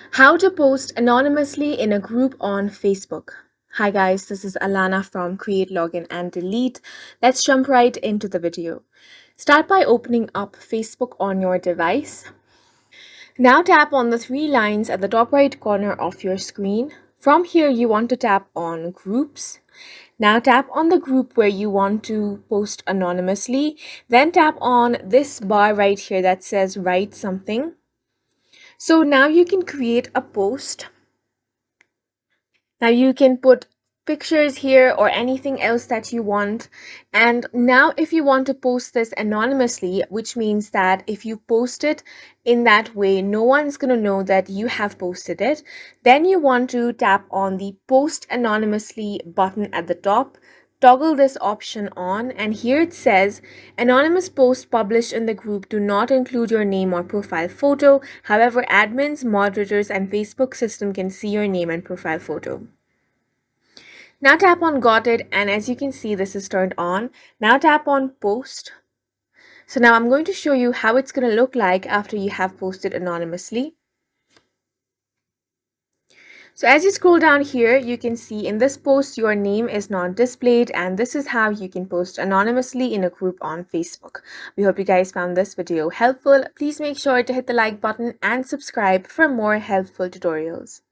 How to post anonymously in a group on Facebook. Hi guys, this is Alana from Create, Login and Delete. Let's jump right into the video. Start by opening up Facebook on your device. Now tap on the three lines at the top right corner of your screen. From here, you want to tap on Groups. Now tap on the group where you want to post anonymously. Then tap on this bar right here that says Write Something. So now you can create a post. Now you can put pictures here or anything else that you want. And now if you want to post this anonymously, which means that if you post it in that way, no one's going to know that you have posted it, then you want to tap on the Post Anonymously button at the top. Toggle this option on, and here it says anonymous posts published in the group do not include your name or profile photo. However, admins, moderators, and Facebook system can see your name and profile photo. Now tap on Got It, and as you can see, this is turned on. Now tap on Post. So now I'm going to show you how it's going to look like after you have posted anonymously. So as you scroll down here, you can see in this post, your name is not displayed, and this is how you can post anonymously in a group on Facebook. We hope you guys found this video helpful. Please make sure to hit the like button and subscribe for more helpful tutorials.